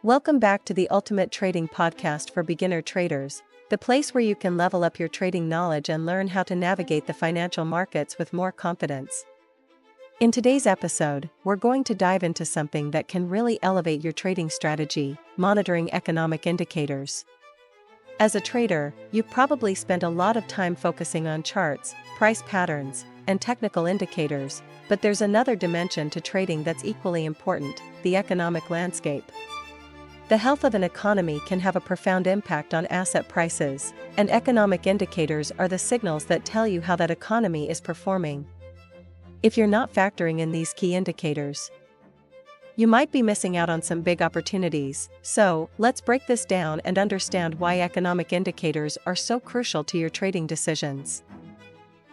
Welcome back to the Ultimate Trading Podcast for beginner traders, the place where you can level up your trading knowledge and learn how to navigate the financial markets with more confidence. In today's episode, we're going to dive into something that can really elevate your trading strategy: monitoring economic indicators. As a trader, you've probably spent a lot of time focusing on charts, price patterns, and technical indicators, but there's another dimension to trading that's equally important: the economic landscape. The health of an economy can have a profound impact on asset prices, and economic indicators are the signals that tell you how that economy is performing. If you're not factoring in these key indicators, you might be missing out on some big opportunities. So, let's break this down and understand why economic indicators are so crucial to your trading decisions.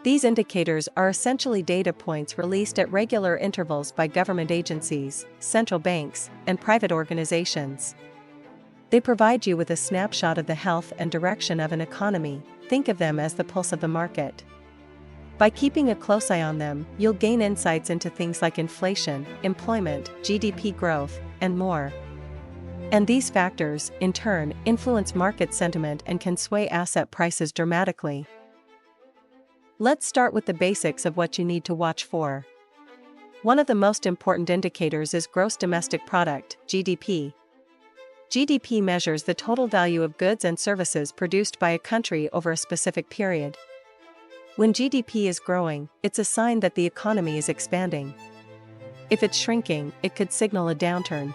These indicators are essentially data points released at regular intervals by government agencies, central banks, and private organizations. They provide you with a snapshot of the health and direction of an economy. Think of them as the pulse of the market. By keeping a close eye on them, you'll gain insights into things like inflation, employment, GDP growth, and more. And these factors, in turn, influence market sentiment and can sway asset prices dramatically. Let's start with the basics of what you need to watch for. One of the most important indicators is gross domestic product, GDP. GDP measures the total value of goods and services produced by a country over a specific period. When GDP is growing, it's a sign that the economy is expanding. If it's shrinking, it could signal a downturn.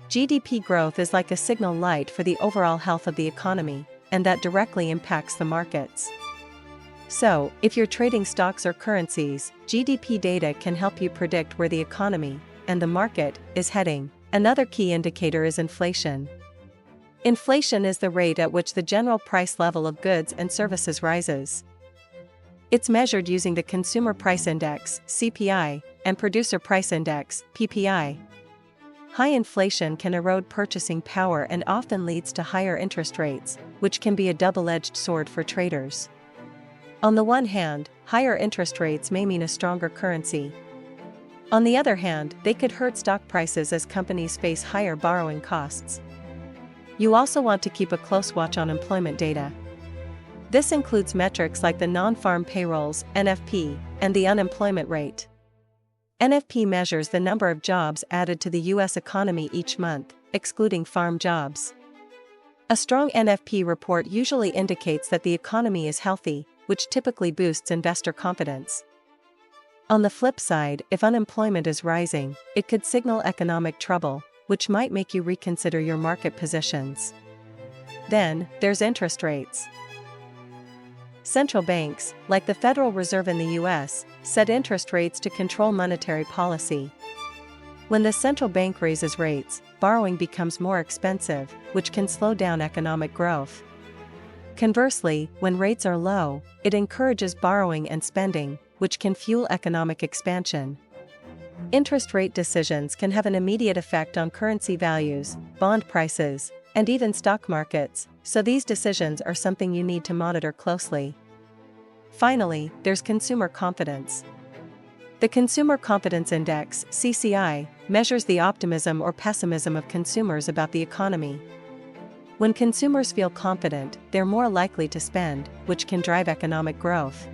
GDP growth is like a signal light for the overall health of the economy, and that directly impacts the markets. So, if you're trading stocks or currencies, GDP data can help you predict where the economy and the market is heading. Another key indicator is inflation. Inflation is the rate at which the general price level of goods and services rises. It's measured using the Consumer Price Index, CPI, and Producer Price Index, PPI. High inflation can erode purchasing power and often leads to higher interest rates, which can be a double-edged sword for traders. On the one hand, higher interest rates may mean a stronger currency. On the other hand, they could hurt stock prices as companies face higher borrowing costs. You also want to keep a close watch on employment data. This includes metrics like the non-farm payrolls, NFP, and the unemployment rate. NFP measures the number of jobs added to the U.S. economy each month, excluding farm jobs. A strong NFP report usually indicates that the economy is healthy, which typically boosts investor confidence. On the flip side, if unemployment is rising, it could signal economic trouble, which might make you reconsider your market positions. Then, there's interest rates. Central banks, like the Federal Reserve in the U.S., set interest rates to control monetary policy. When the central bank raises rates, borrowing becomes more expensive, which can slow down economic growth. Conversely, when rates are low, it encourages borrowing and spending, which can fuel economic expansion. Interest rate decisions can have an immediate effect on currency values, bond prices, and even stock markets, so these decisions are something you need to monitor closely. Finally, there's consumer confidence. The Consumer Confidence Index, CCI, measures the optimism or pessimism of consumers about the economy. When consumers feel confident, they're more likely to spend, which can drive economic growth.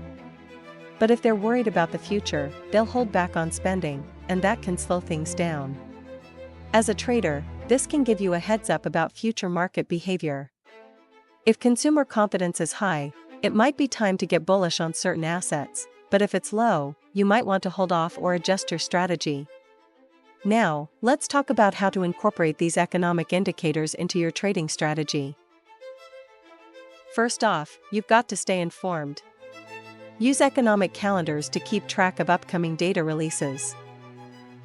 But if they're worried about the future, they'll hold back on spending, and that can slow things down. As a trader, this can give you a heads up about future market behavior. If consumer confidence is high, it might be time to get bullish on certain assets, but if it's low, you might want to hold off or adjust your strategy. Now, let's talk about how to incorporate these economic indicators into your trading strategy. First off, you've got to stay informed. Use economic calendars to keep track of upcoming data releases.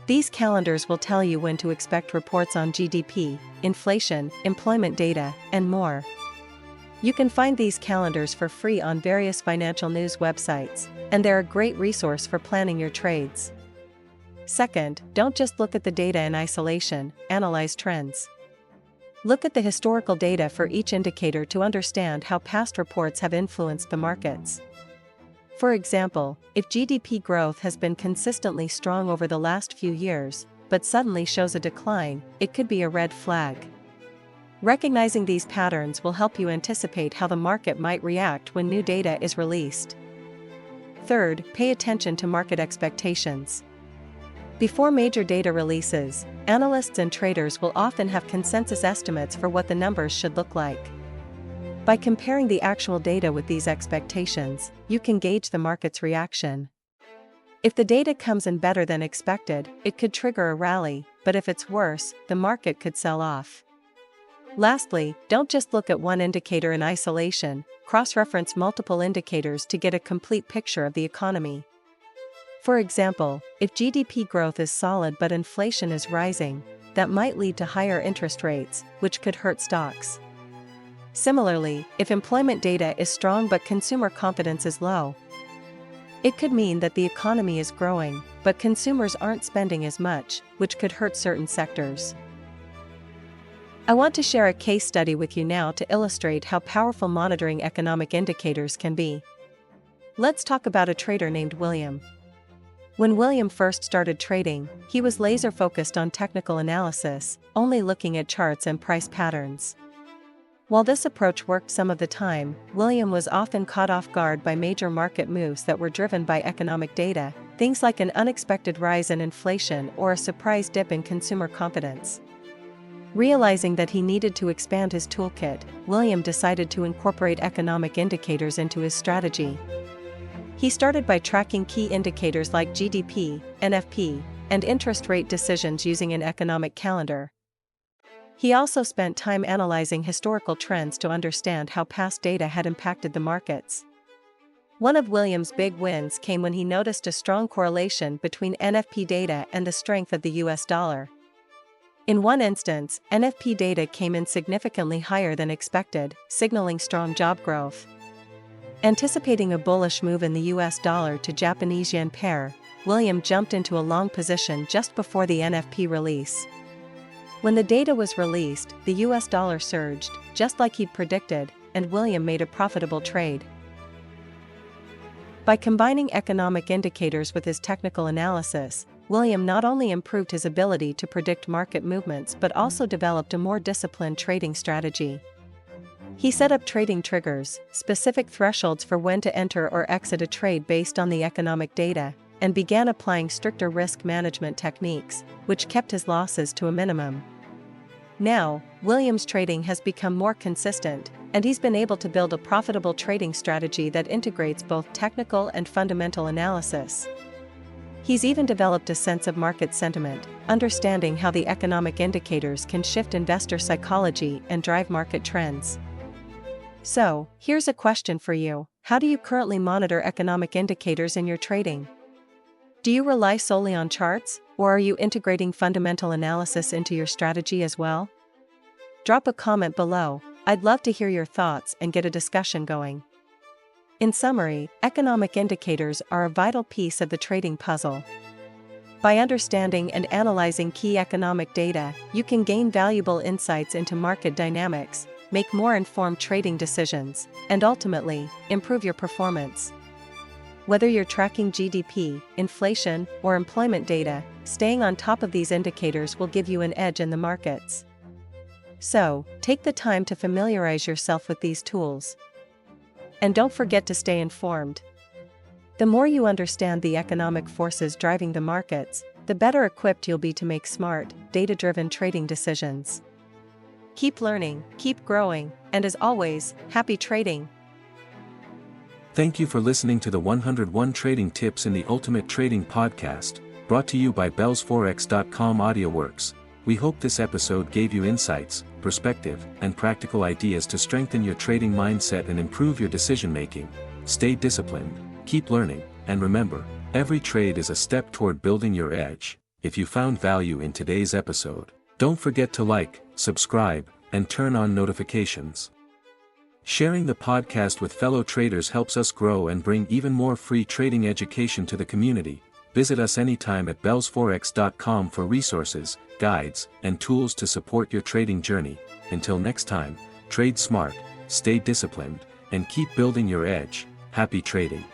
These calendars will tell you when to expect reports on GDP, inflation, employment data, and more. You can find these calendars for free on various financial news websites, and they're a great resource for planning your trades. Second, don't just look at the data in isolation, analyze trends. Look at the historical data for each indicator to understand how past reports have influenced the markets. For example, if GDP growth has been consistently strong over the last few years, but suddenly shows a decline, it could be a red flag. Recognizing these patterns will help you anticipate how the market might react when new data is released. Third, pay attention to market expectations. Before major data releases, analysts and traders will often have consensus estimates for what the numbers should look like. By comparing the actual data with these expectations, you can gauge the market's reaction. If the data comes in better than expected, it could trigger a rally, but if it's worse, the market could sell off. Lastly, don't just look at one indicator in isolation, cross-reference multiple indicators to get a complete picture of the economy. For example, if GDP growth is solid but inflation is rising, that might lead to higher interest rates, which could hurt stocks. Similarly, if employment data is strong but consumer confidence is low, it could mean that the economy is growing, but consumers aren't spending as much, which could hurt certain sectors. I want to share a case study with you now to illustrate how powerful monitoring economic indicators can be. Let's talk about a trader named William. When William first started trading, he was laser-focused on technical analysis, only looking at charts and price patterns. While this approach worked some of the time, William was often caught off guard by major market moves that were driven by economic data, things like an unexpected rise in inflation or a surprise dip in consumer confidence. Realizing that he needed to expand his toolkit, William decided to incorporate economic indicators into his strategy. He started by tracking key indicators like GDP, NFP, and interest rate decisions using an economic calendar. He also spent time analyzing historical trends to understand how past data had impacted the markets. One of William's big wins came when he noticed a strong correlation between NFP data and the strength of the US dollar. In one instance, NFP data came in significantly higher than expected, signaling strong job growth. Anticipating a bullish move in the US dollar to Japanese yen pair, William jumped into a long position just before the NFP release. When the data was released, the US dollar surged, just like he'd predicted, and William made a profitable trade. By combining economic indicators with his technical analysis, William not only improved his ability to predict market movements but also developed a more disciplined trading strategy. He set up trading triggers, specific thresholds for when to enter or exit a trade based on the economic data, and began applying stricter risk management techniques, which kept his losses to a minimum. Now, William's trading has become more consistent, and he's been able to build a profitable trading strategy that integrates both technical and fundamental analysis. He's even developed a sense of market sentiment, understanding how the economic indicators can shift investor psychology and drive market trends. So, here's a question for you: how do you currently monitor economic indicators in your trading? Do you rely solely on charts, or are you integrating fundamental analysis into your strategy as well? Drop a comment below. I'd love to hear your thoughts and get a discussion going. In summary, economic indicators are a vital piece of the trading puzzle. By understanding and analyzing key economic data, you can gain valuable insights into market dynamics, make more informed trading decisions, and ultimately, improve your performance. Whether you're tracking GDP, inflation, or employment data, staying on top of these indicators will give you an edge in the markets. So, take the time to familiarize yourself with these tools. And don't forget to stay informed. The more you understand the economic forces driving the markets, the better equipped you'll be to make smart, data-driven trading decisions. Keep learning, keep growing, and as always, happy trading! Thank you for listening to the 101 Trading Tips in the Ultimate Trading Podcast, brought to you by bellsforex.com AudioWorks. We hope this episode gave you insights, perspective, and practical ideas to strengthen your trading mindset and improve your decision-making. Stay disciplined, keep learning, and remember, every trade is a step toward building your edge. If you found value in today's episode, don't forget to like, subscribe, and turn on notifications. Sharing the podcast with fellow traders helps us grow and bring even more free trading education to the community. Visit us anytime at bellsforex.com for resources, guides, and tools to support your trading journey. Until next time, trade smart, stay disciplined, and keep building your edge. Happy trading!